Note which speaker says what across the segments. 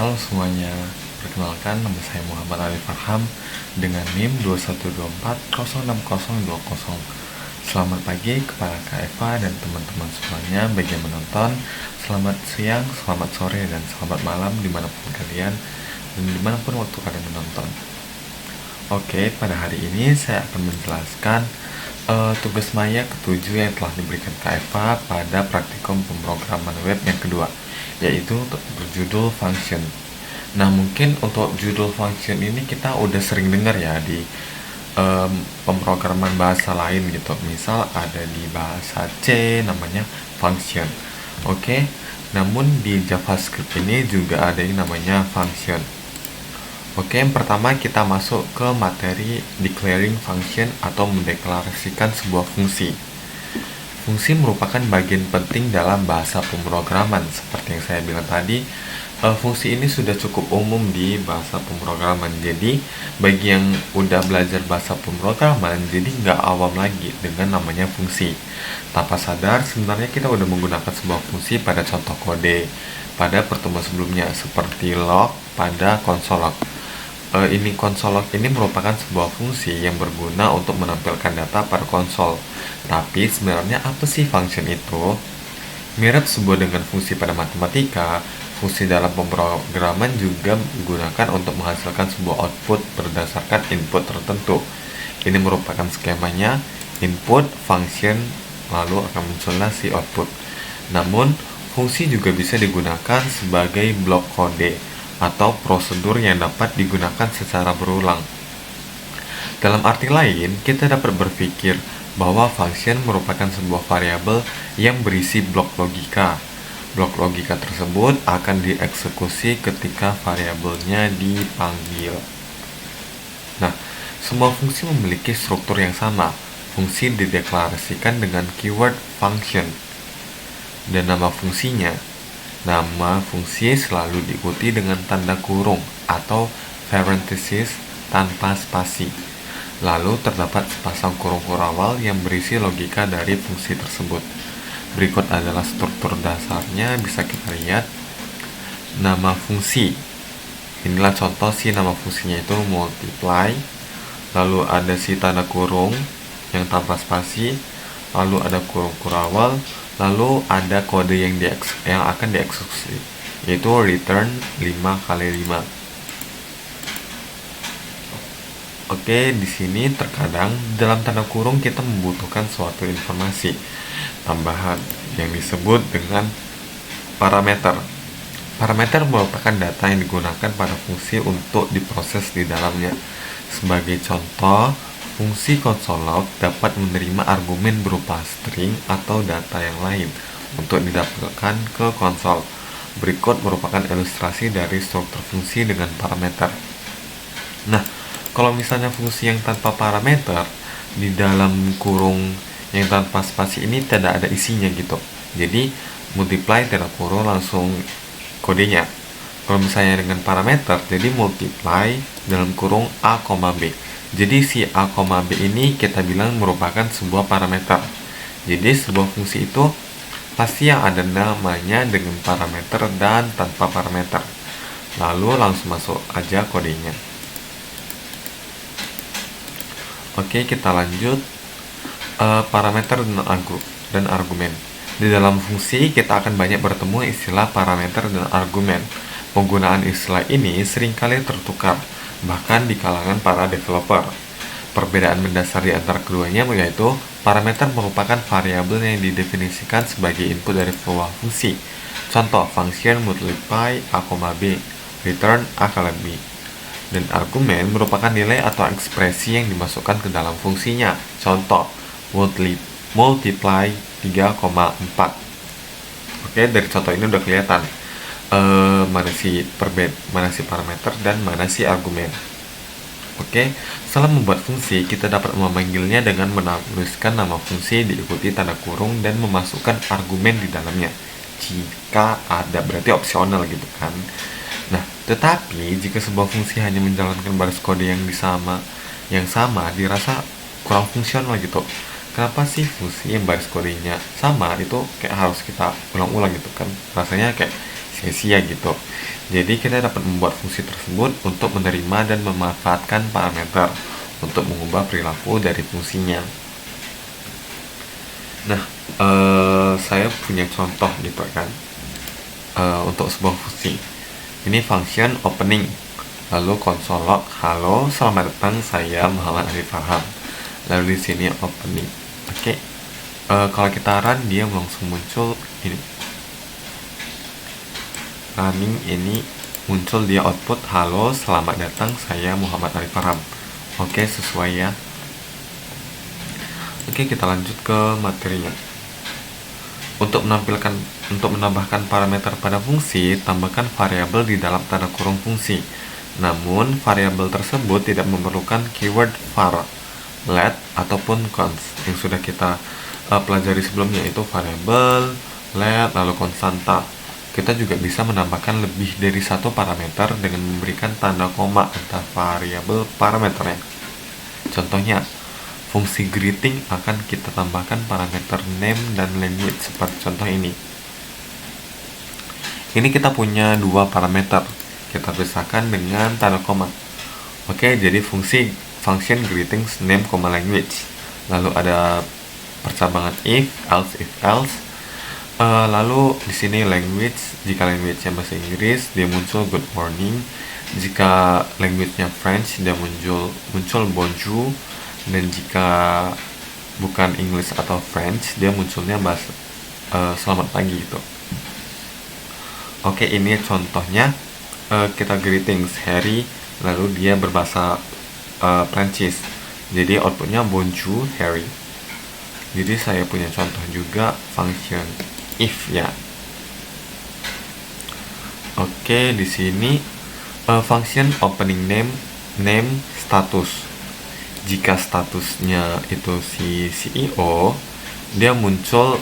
Speaker 1: Halo semuanya, perkenalkan nama saya Muhammad Ali Farham dengan NIM 2124060020. Selamat pagi kepada Kak Eva dan teman-teman semuanya bagi yang menonton. Selamat siang, selamat sore, dan selamat malam dimanapun kalian dan dimanapun waktu kalian menonton. Oke, pada hari ini saya akan menjelaskan tugas maya ketujuh yang telah diberikan Kak Eva pada praktikum pemrograman web yang kedua, yaitu berjudul function. Nah, mungkin untuk judul function ini kita udah sering dengar ya di pemrograman bahasa lain gitu. Misal ada di bahasa C namanya function. Oke, namun di JavaScript ini juga ada yang namanya function. Oke, yang pertama kita masuk ke materi declaring function atau mendeklarasikan sebuah fungsi. Fungsi merupakan bagian penting dalam bahasa pemrograman. Seperti yang saya bilang tadi, fungsi ini sudah cukup umum di bahasa pemrograman. Jadi, bagi yang udah belajar bahasa pemrograman, jadi nggak awam lagi dengan namanya fungsi. Tanpa sadar, sebenarnya kita udah menggunakan sebuah fungsi pada contoh kode pada pertemuan sebelumnya, seperti log pada console log. Ini console log ini merupakan sebuah fungsi yang berguna untuk menampilkan data pada konsol. Tapi sebenarnya apa sih function itu? Mirip sebuah dengan fungsi pada matematika, fungsi dalam pemrograman juga digunakan untuk menghasilkan sebuah output berdasarkan input tertentu. Ini merupakan skemanya, input, function, lalu akan muncullah si output. Namun, fungsi juga bisa digunakan sebagai blok kode atau prosedur yang dapat digunakan secara berulang. Dalam arti lain, kita dapat berpikir bahwa function merupakan sebuah variabel yang berisi blok logika. Blok logika tersebut akan dieksekusi ketika variabelnya dipanggil. Nah, semua fungsi memiliki struktur yang sama. Fungsi dideklarasikan dengan keyword function dan nama fungsinya. Nama fungsi selalu diikuti dengan tanda kurung atau parenthesis tanpa spasi. Lalu terdapat sepasang kurung kurawal yang berisi logika dari fungsi tersebut. Berikut adalah struktur dasarnya, bisa kita lihat. Nama fungsi. Inilah contoh si nama fungsinya itu multiply. Lalu ada si tanda kurung yang tanpa spasi. Lalu ada kurung kurawal. Lalu ada kode yang akan dieksekusi, yaitu return 5x5. Oke, di sini terkadang dalam tanda kurung kita membutuhkan suatu informasi tambahan yang disebut dengan parameter. Parameter merupakan data yang digunakan pada fungsi untuk diproses di dalamnya. Sebagai contoh, fungsi console log dapat menerima argumen berupa string atau data yang lain untuk didapatkan ke konsol. Berikut merupakan ilustrasi dari struktur fungsi dengan parameter. Nah, kalau misalnya fungsi yang tanpa parameter, di dalam kurung yang tanpa spasi ini tidak ada isinya gitu. Jadi, multiply tidak kurung langsung kodenya. Kalau misalnya dengan parameter, jadi multiply dalam kurung A, B. Jadi si A, B ini kita bilang merupakan sebuah parameter. Jadi sebuah fungsi itu pasti yang ada namanya dengan parameter dan tanpa parameter. Lalu langsung masuk aja kodenya. Oke, kita lanjut. Parameter dan argumen. Di dalam fungsi kita akan banyak bertemu istilah parameter dan argumen. Penggunaan istilah ini seringkali tertukar, bahkan di kalangan para developer. Perbedaan mendasar di antara keduanya yaitu parameter merupakan variabel yang didefinisikan sebagai input dari sebuah fungsi. Contoh, function multiply A, B, return A kali B. Dan argumen merupakan nilai atau ekspresi yang dimasukkan ke dalam fungsinya. Contoh, multiply 3,4. Oke, dari contoh ini udah kelihatan mana si parameter dan mana si argumen. Oke, setelah membuat fungsi, kita dapat memanggilnya dengan menuliskan nama fungsi diikuti tanda kurung dan memasukkan argumen di dalamnya. Jika ada, berarti opsional gitu kan. Nah, tetapi jika sebuah fungsi hanya menjalankan baris kode yang sama, dirasa kurang fungsional gitu. Kenapa sih fungsi yang baris kodenya sama itu kayak harus kita ulang-ulang gitu kan? Rasanya kayak sia-sia gitu. Jadi kita dapat membuat fungsi tersebut untuk menerima dan memanfaatkan parameter untuk mengubah perilaku dari fungsinya. Nah, saya punya contoh gitu kan, untuk sebuah fungsi. Ini function opening, lalu console log, halo selamat datang saya Muhammad Arif Farham. Lalu di sini opening. Oke. Kalau kita run dia langsung muncul ini. Running ini muncul dia output halo selamat datang saya Muhammad Arif Farham. Oke, sesuai ya. Oke, kita lanjut ke materinya. Untuk menambahkan parameter pada fungsi, tambahkan variabel di dalam tanda kurung fungsi. Namun, variabel tersebut tidak memerlukan keyword var, let, ataupun const yang sudah kita pelajari sebelumnya, yaitu variabel, let, lalu konstanta. Kita juga bisa menambahkan lebih dari satu parameter dengan memberikan tanda koma antara variabel parameternya. Contohnya, fungsi greeting akan kita tambahkan parameter name dan language seperti contoh ini. Ini kita punya dua parameter, kita pisahkan dengan tanda koma. Oke, jadi function greetings name, language. Lalu ada percabangan if else. Lalu di sini language, jika language-nya bahasa Inggris dia muncul good morning, jika language-nya French dia muncul bonjour, dan jika bukan English atau French dia munculnya bahasa selamat pagi gitu. Oke, ini contohnya. Kita greetings Harry, lalu dia berbahasa Prancis, jadi outputnya bonjour Harry. Jadi saya punya contoh juga function if ya. Oke, di sini function opening name status. Jika statusnya itu si CEO, dia muncul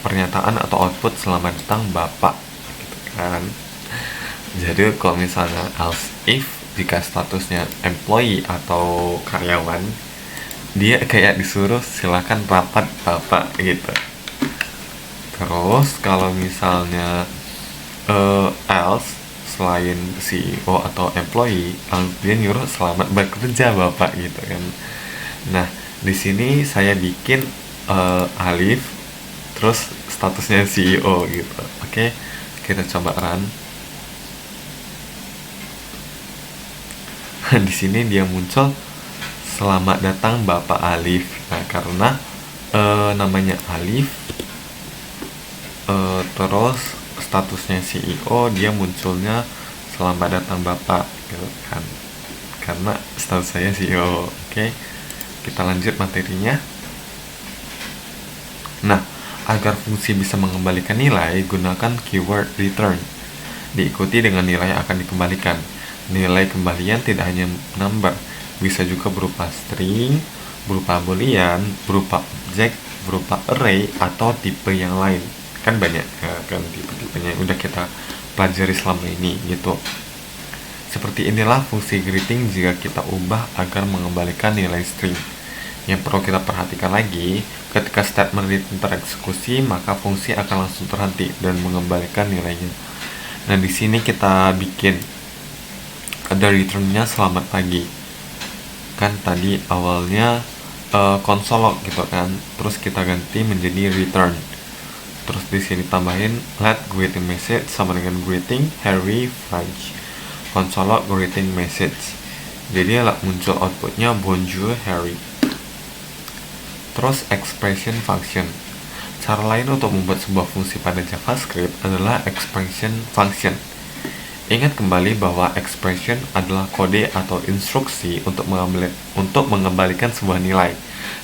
Speaker 1: pernyataan atau output selamat datang Bapak gitu kan. Jadi kalau misalnya else if, jika statusnya employee atau karyawan, dia kayak disuruh silakan rapat Bapak gitu. Terus kalau misalnya else selain CEO atau employee, dia nyuruh selamat bekerja Bapak gitu kan. Nah, di sini saya bikin Alif terus statusnya CEO gitu. Oke, kita coba run. Di sini dia muncul selamat datang Bapak Alif. Nah, karena namanya Alif, terus statusnya CEO, dia munculnya selamat datang Bapak gitu kan, karena status saya CEO. Oke, kita lanjut materinya. Nah, agar fungsi bisa mengembalikan nilai, gunakan keyword return diikuti dengan nilai yang akan dikembalikan. Nilai kembalian tidak hanya number, bisa juga berupa string, berupa boolean, berupa objek, berupa array, atau tipe yang lain. Kan banyak kan tipe-tipenya yang udah kita pelajari selama ini gitu. Seperti inilah fungsi greeting jika kita ubah agar mengembalikan nilai string. Yang perlu kita perhatikan lagi, ketika statement return tereksekusi, maka fungsi akan langsung terhenti dan mengembalikan nilainya. Nah, di sini kita bikin ada returnnya selamat pagi. Kan tadi awalnya console log gitu kan, terus kita ganti menjadi return. Terus di sini tambahin let greeting message sama dengan greeting Harry French. Console log greeting message. Jadi muncul outputnya bonjour Harry. Terus expression function. Cara lain untuk membuat sebuah fungsi pada JavaScript adalah expression function. Ingat kembali bahwa expression adalah kode atau instruksi untuk mengembalikan sebuah nilai,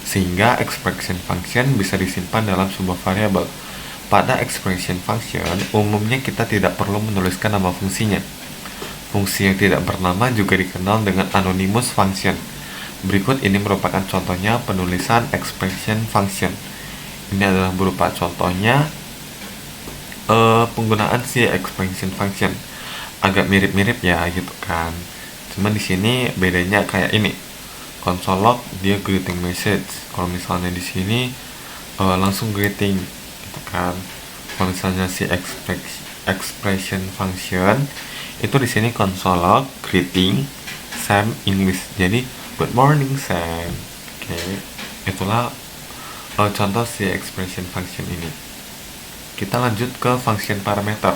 Speaker 1: sehingga expression function bisa disimpan dalam sebuah variabel. Pada expression function, umumnya kita tidak perlu menuliskan nama fungsinya. Fungsi yang tidak bernama juga dikenal dengan anonymous function. Berikut ini merupakan contohnya penulisan expression function. Ini adalah berupa contohnya penggunaan si expression function. Agak mirip-mirip ya gitu kan. Cuman di sini bedanya kayak ini. Console log dia greeting message. Kalau misalnya di sini langsung greeting gitu kan. Kalau misalnya si expression function itu di sini console log greeting Sam English. Jadi good morning Sam. Oke, itulah contoh si expression function ini. Kita lanjut ke function parameter.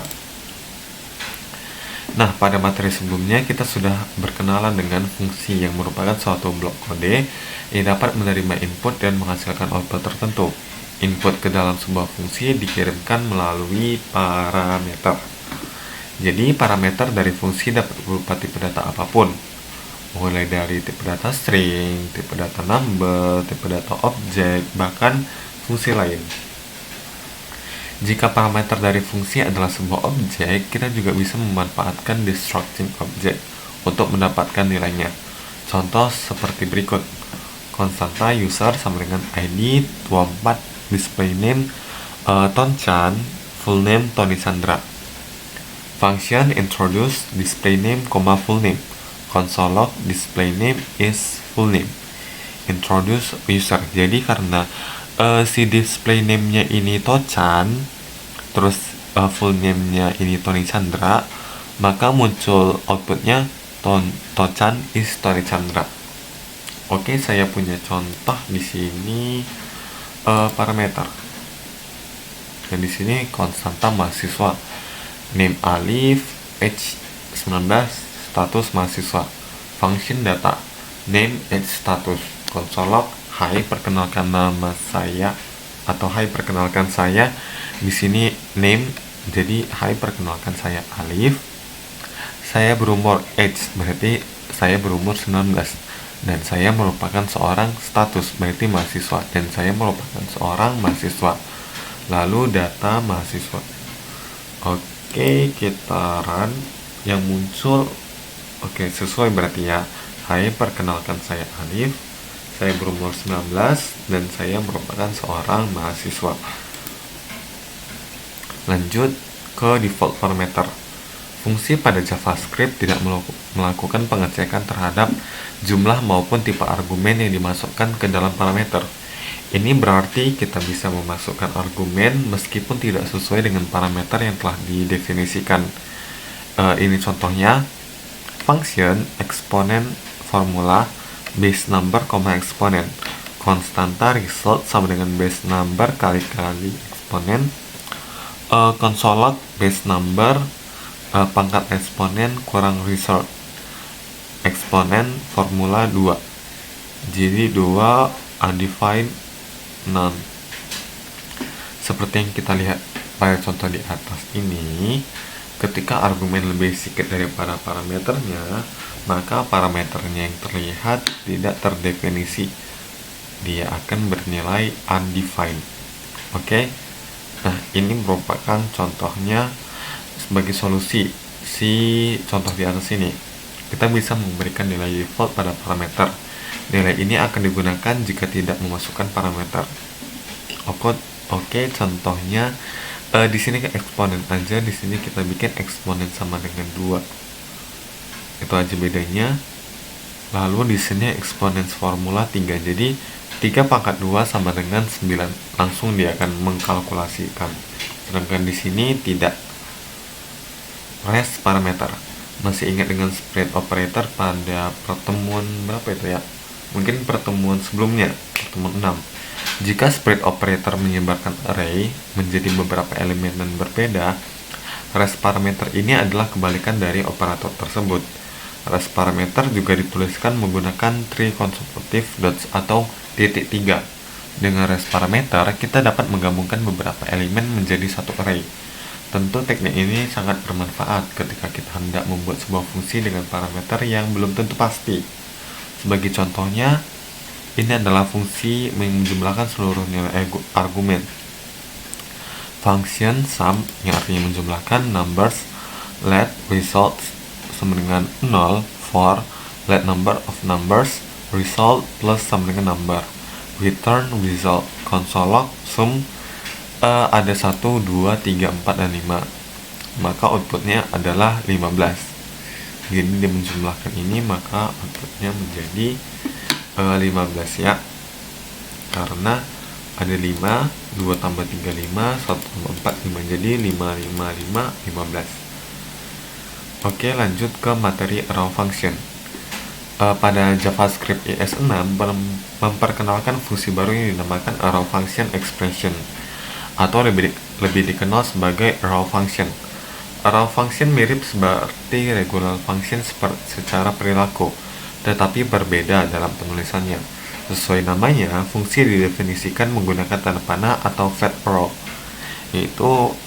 Speaker 1: Nah, pada materi sebelumnya kita sudah berkenalan dengan fungsi yang merupakan suatu blok kode yang dapat menerima input dan menghasilkan output tertentu. Input ke dalam sebuah fungsi dikirimkan melalui parameter. Jadi, parameter dari fungsi dapat berupa tipe data apapun, mulai dari tipe data string, tipe data number, tipe data objek, bahkan fungsi lain. Jika parameter dari fungsi adalah sebuah objek, kita juga bisa memanfaatkan destructing object untuk mendapatkan nilainya. Contoh seperti berikut. Konstanta user sama dengan ID 24, display name Tonchan, full name Tony Chandra. Function introduce display name, full name. Console log display name is full name. Introduce user. Jadi karena si display name-nya ini Tonchan, terus full name-nya ini Tony Chandra, maka muncul outputnya Tonchan is Tony Chandra. Oke, saya punya contoh di sini parameter. Dan di sini konstanta mahasiswa, name Alif, age 19, status mahasiswa. Function data, name, age, status. Console log, hai perkenalkan nama saya, atau hai perkenalkan saya. Di sini name, jadi hai perkenalkan saya Alif. Saya berumur, age berarti saya berumur 19, dan saya merupakan seorang, status berarti mahasiswa, dan saya merupakan seorang mahasiswa. Lalu data mahasiswa. Oke, kita run. Yang muncul oke, sesuai berarti ya. Hai perkenalkan saya Alif, saya berumur 19, dan saya merupakan seorang mahasiswa. Lanjut ke default parameter. Fungsi pada JavaScript tidak melakukan pengecekan terhadap jumlah maupun tipe argumen yang dimasukkan ke dalam parameter. Ini berarti kita bisa memasukkan argumen meskipun tidak sesuai dengan parameter yang telah didefinisikan. Ini contohnya, function exponent formula base number, eksponen. Konstanta result sama dengan base number kali-kali eksponen. Console log base number pangkat eksponen kurang result. Eksponen formula 2. Jadi 2 undefined none. Seperti yang kita lihat pada contoh di atas ini, ketika argumen lebih sedikit daripada parameternya, maka parameternya yang terlihat tidak terdefinisi. Dia akan bernilai undefined. Oke. Nah, ini merupakan contohnya sebagai solusi si contoh di atas ini. Kita bisa memberikan nilai default pada parameter. Nilai ini akan digunakan jika tidak memasukkan parameter. Oke, contohnya di sini ke eksponen aja, di sini kita bikin eksponen sama dengan 2. Itu aja bedanya. Lalu di sini eksponen formula 3. Jadi 3 pangkat 2 sama dengan 9. Langsung dia akan mengkalkulasikan. Sedangkan di sini tidak. Rest parameter. Masih ingat dengan spread operator pada pertemuan berapa itu ya? Mungkin pertemuan sebelumnya, pertemuan 6. Jika spread operator menyebarkan array menjadi beberapa elemen dan berbeda, rest parameter ini adalah kebalikan dari operator tersebut. Rest parameter juga dituliskan menggunakan tree consecutive dots atau titik 3. Dengan rest parameter, kita dapat menggabungkan beberapa elemen menjadi satu array. Tentu teknik ini sangat bermanfaat ketika kita hendak membuat sebuah fungsi dengan parameter yang belum tentu pasti. Sebagai contohnya, ini adalah fungsi menjumlahkan seluruh nilai argumen. Function sum yang artinya menjumlahkan numbers let results sama dengan 0 for let number of numbers result plus sama dengan number. Return result. Console log sum ada 1, 2, 3, 4, dan 5. Maka outputnya adalah 15. Jadi dia menjumlahkan ini, maka outputnya menjadi 15 ya. Karena ada 5, 2 tambah 3 5, 1 tambah 4 5, jadi 5, 5, 5, 15. Oke, lanjut ke materi arrow function. Pada JavaScript ES6 memperkenalkan fungsi baru yang dinamakan arrow function expression, atau lebih dikenal sebagai arrow function. Arrow function mirip seperti regular function secara perilaku, tetapi berbeda dalam penulisannya. Sesuai namanya, fungsi didefinisikan menggunakan tanda panah atau fat arrow, yaitu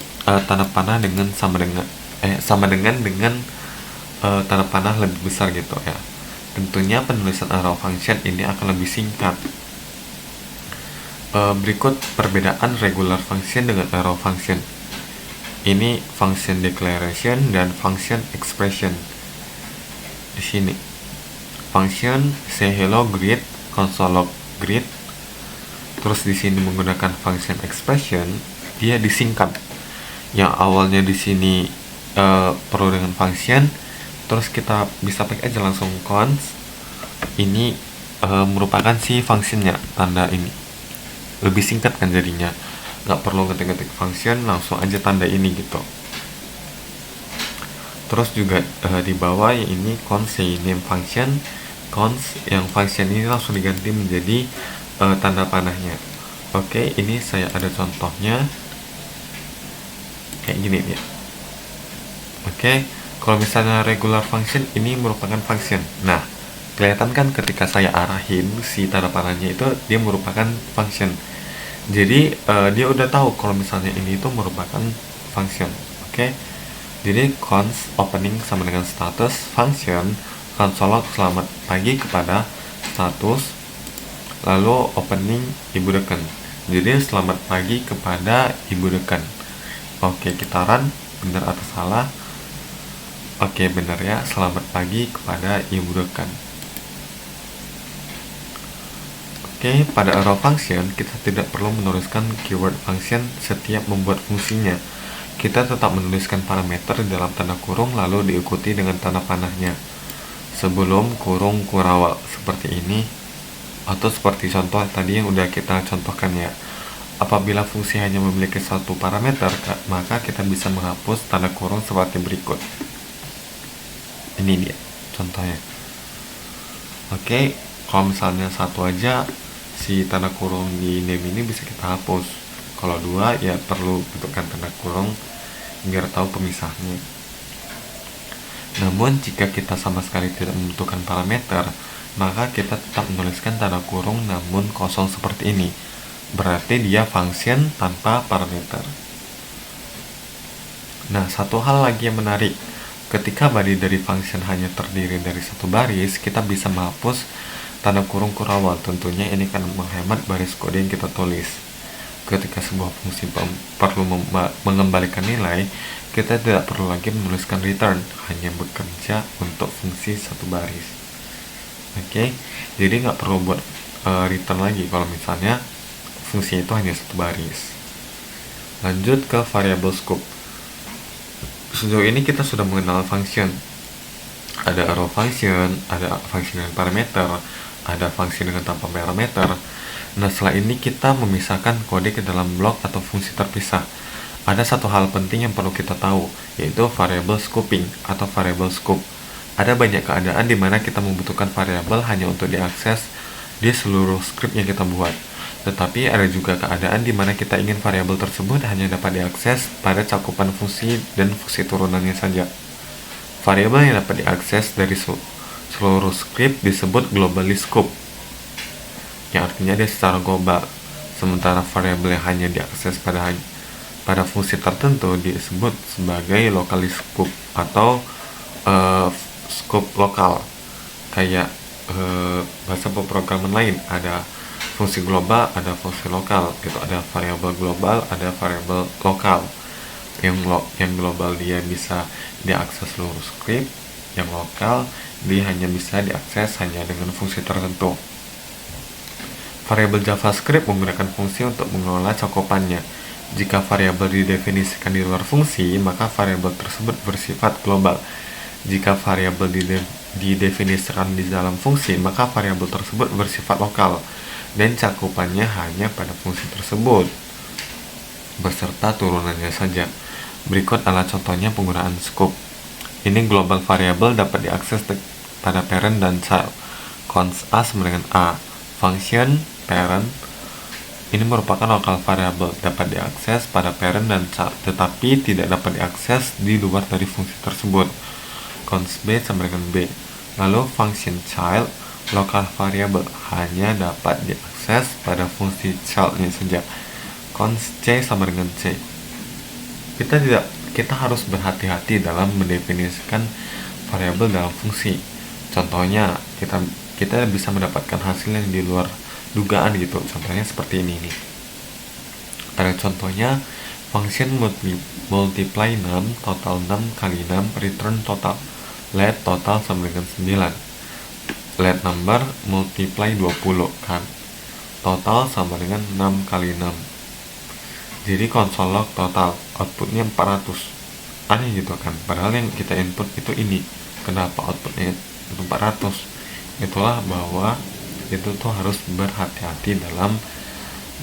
Speaker 1: tanda panah sama dengan tanda panah lebih besar gitu ya. Tentunya penulisan arrow function ini akan lebih singkat. Berikut perbedaan regular function dengan arrow function. Ini function declaration dan function expression. Di sini function say hello greet, console log greet. Terus di sini menggunakan function expression, dia disingkat. Yang awalnya di sini perlu dengan function, terus kita bisa pakai aja langsung cons. Ini merupakan si functionnya, tanda ini lebih singkat kan jadinya, nggak perlu ngetik-ngetik function, langsung aja tanda ini gitu. Terus juga di bawah ini cons name function, cons yang function ini langsung diganti menjadi tanda panahnya. Oke, ini saya ada contohnya kayak gini ya. Oke, kalau misalnya regular function ini merupakan function. Nah, kelihatan kan ketika saya arahin si tanda panahnya itu dia merupakan function. Jadi dia udah tahu kalau misalnya ini itu merupakan function. Oke. Jadi cons opening sama dengan status function, console log selamat pagi kepada status, lalu opening ibu deken. Jadi selamat pagi kepada ibu deken. Oke, kita run, benar atau salah? Oke, benar ya, selamat pagi kepada ibu rekan. Oke, pada arrow function kita tidak perlu menuliskan keyword function setiap membuat fungsinya. Kita tetap menuliskan parameter di dalam tanda kurung lalu diikuti dengan tanda panahnya sebelum kurung kurawal seperti ini, atau seperti contoh tadi yang udah kita contohkan ya. Apabila fungsi hanya memiliki satu parameter, maka kita bisa menghapus tanda kurung seperti berikut. Ini dia contohnya. Oke, kalau misalnya satu aja si tanda kurung di name ini bisa kita hapus. Kalau dua ya perlu bentukkan tanda kurung biar tahu pemisahnya. Namun jika kita sama sekali tidak membutuhkan parameter, maka kita tetap menuliskan tanda kurung namun kosong seperti ini. Berarti dia function tanpa parameter. Nah, satu hal lagi yang menarik. Ketika body dari function hanya terdiri dari satu baris, kita bisa menghapus tanda kurung kurawal. Tentunya ini akan menghemat baris kode yang kita tulis. Ketika sebuah fungsi perlu mengembalikan nilai, kita tidak perlu lagi menuliskan return, hanya bekerja untuk fungsi satu baris. Oke, jadi nggak perlu buat return lagi kalau misalnya fungsi itu hanya satu baris. Lanjut ke variable scope. Sejauh ini kita sudah mengenal function. Ada arrow function, ada function dengan parameter, ada function dengan tanpa parameter. Nah, setelah ini kita memisahkan kode ke dalam blok atau fungsi terpisah. Ada satu hal penting yang perlu kita tahu, yaitu variable scoping atau variable scope. Ada banyak keadaan di mana kita membutuhkan variabel hanya untuk diakses di seluruh script yang kita buat. Tetapi ada juga keadaan di mana kita ingin variabel tersebut hanya dapat diakses pada cakupan fungsi dan fungsi turunannya saja. Variabel yang dapat diakses dari seluruh script disebut globally scope, yang artinya dia secara global. Sementara variabel yang hanya diakses pada fungsi tertentu disebut sebagai locally scope atau scope lokal. Kayak bahasa pemrograman lain, ada fungsi global, ada fungsi lokal gitu. Ada variabel global, ada variabel lokal. Yang global dia bisa diakses seluruh script, yang lokal dia hanya bisa diakses hanya dengan fungsi tertentu. Variabel JavaScript menggunakan fungsi untuk mengelola cakupannya. Jika variabel didefinisikan di luar fungsi, maka variabel tersebut bersifat global. Jika variabel didefinisikan di dalam fungsi, maka variabel tersebut bersifat lokal. dan cakupannya hanya pada fungsi tersebut beserta turunannya saja. Berikut adalah contohnya penggunaan scope. Ini global variable dapat diakses pada parent dan child. Cons A sama dengan A. Function parent ini merupakan local variable, dapat diakses pada parent dan child, tetapi tidak dapat diakses di luar dari fungsi tersebut. Cons B sama dengan B. Lalu function child local variable hanya dapat diakses pada fungsi childnya saja. Cons C sama dengan C. Kita harus berhati-hati dalam mendefinisikan variabel dalam fungsi. Contohnya kita bisa mendapatkan hasil yang di luar dugaan gitu. Contohnya seperti ini nih. Ada contohnya function multiply 6 total 6 kali 6 return total. Let total sama dengan 9. Let number multiply 20 kan. Total sama dengan 6 kali 6. Jadi console log total outputnya 400. Aneh gitu kan, padahal yang kita input itu ini. Kenapa outputnya itu 400? Itulah bahwa itu tuh harus berhati-hati dalam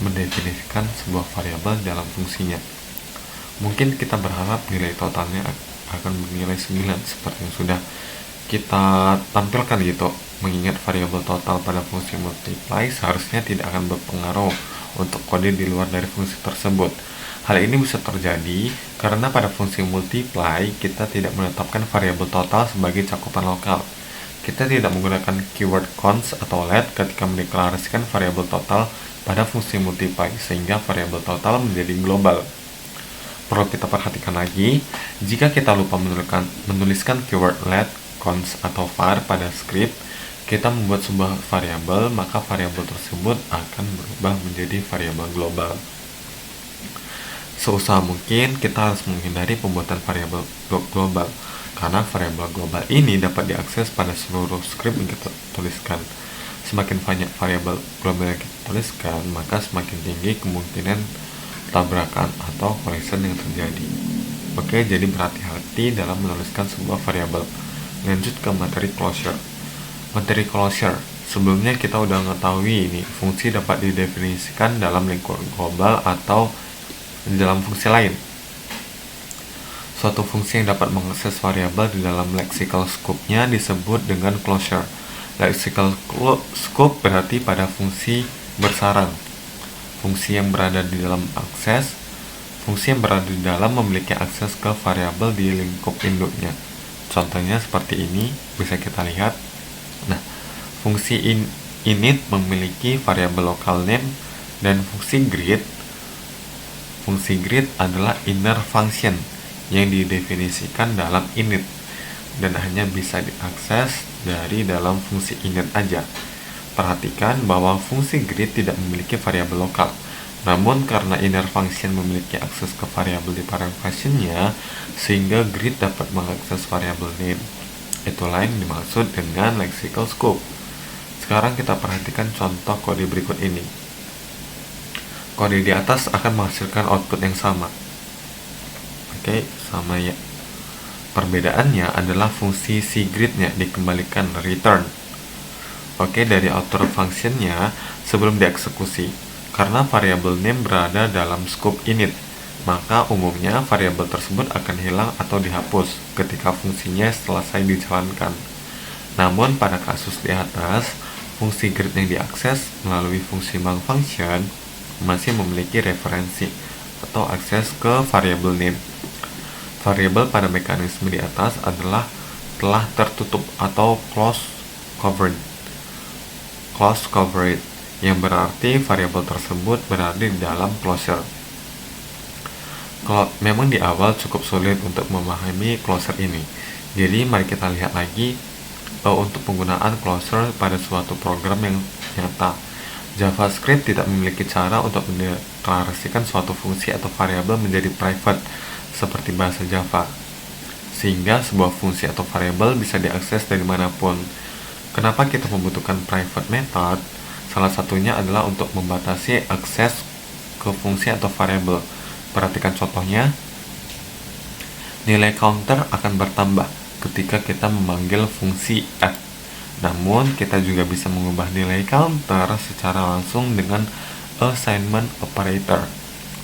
Speaker 1: mendefinisikan sebuah variabel dalam fungsinya. Mungkin kita berharap nilai totalnya akan bernilai 9 seperti yang sudah kita tampilkan gitu. Mengingat variabel total pada fungsi multiply seharusnya tidak akan berpengaruh untuk kode di luar dari fungsi tersebut. Hal ini bisa terjadi karena pada fungsi multiply kita tidak menetapkan variabel total sebagai cakupan lokal. Kita tidak menggunakan keyword cons atau let ketika mendeklarasikan variabel total pada fungsi multiply, sehingga variabel total menjadi global. Perlu kita perhatikan lagi, jika kita lupa menuliskan keyword let, cons, atau var pada script, kita membuat sebuah variabel, maka variabel tersebut akan berubah menjadi variabel global. Seusaha mungkin kita harus menghindari pembuatan variabel global, karena variabel global ini dapat diakses pada seluruh script yang kita tuliskan. Semakin banyak variabel global yang kita tuliskan, maka semakin tinggi kemungkinan tabrakan atau collision yang terjadi. Oke, jadi berhati-hati dalam menuliskan sebuah variabel. Lanjut ke materi closure. Materi closure, sebelumnya kita udah mengetahui ini fungsi dapat didefinisikan dalam lingkup global atau di dalam fungsi lain. Suatu fungsi yang dapat mengakses variabel di dalam lexical scope-nya disebut dengan closure. Lexical scope berarti pada fungsi bersarang. Fungsi yang berada di dalam memiliki akses ke variabel di lingkup induknya. Contohnya seperti ini, bisa kita lihat. Nah, fungsi init memiliki variabel local name dan fungsi greet. Fungsi greet adalah inner function yang didefinisikan dalam init dan hanya bisa diakses dari dalam fungsi init aja. Perhatikan bahwa fungsi greet tidak memiliki variabel lokal. Namun karena inner function memiliki akses ke variabel di parent functionnya, sehingga greet dapat mengakses variabel name. Itulah yang dimaksud dengan lexical scope. Sekarang kita perhatikan contoh kode berikut ini. Kode di atas akan menghasilkan output yang sama. Oke, sama ya. Perbedaannya adalah fungsi cGreet-nya dikembalikan return. Oke, dari outer function-nya sebelum dieksekusi. Karena variabel name berada dalam scope init, maka umumnya variabel tersebut akan hilang atau dihapus ketika fungsinya selesai dijalankan. Namun pada kasus di atas, fungsi greet yang diakses melalui fungsi main function masih memiliki referensi atau akses ke variabel name. Variabel pada mekanisme di atas adalah telah tertutup atau close covered, yang berarti variabel tersebut berada di dalam closure. Kalau memang di awal cukup sulit untuk memahami closure ini, jadi mari kita lihat lagi untuk penggunaan closure pada suatu program yang nyata. JavaScript tidak memiliki cara untuk mendeklarasikan suatu fungsi atau variabel menjadi private seperti bahasa Java, sehingga sebuah fungsi atau variabel bisa diakses dari manapun. Kenapa kita membutuhkan private method? Salah satunya adalah untuk membatasi akses ke fungsi atau variabel. Perhatikan contohnya. Nilai counter akan bertambah ketika kita memanggil fungsi f. Namun, kita juga bisa mengubah nilai counter secara langsung dengan assignment operator.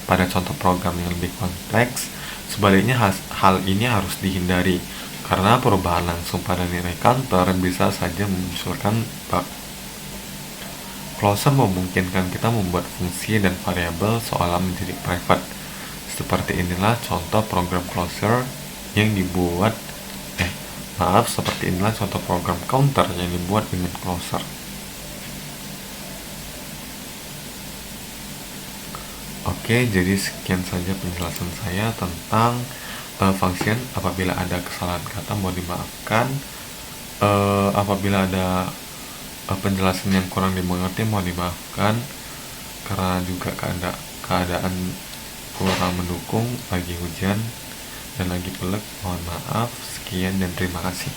Speaker 1: Pada contoh program yang lebih kompleks, sebaliknya hal ini harus dihindari, karena perubahan langsung pada nilai counter bisa saja memunculkan bug. Closure memungkinkan kita membuat fungsi dan variabel seolah menjadi private. Seperti inilah contoh program closure yang dibuat seperti inilah contoh program counter yang dibuat dengan closure. Oke, jadi sekian saja penjelasan saya tentang function. Apabila ada kesalahan kata mohon dimaafkan. Apabila ada penjelasan yang kurang dimengerti mohon dimaafkan, karena juga keadaan kurang mendukung, lagi hujan dan lagi pelek. Mohon maaf. Sekian dan terima kasih.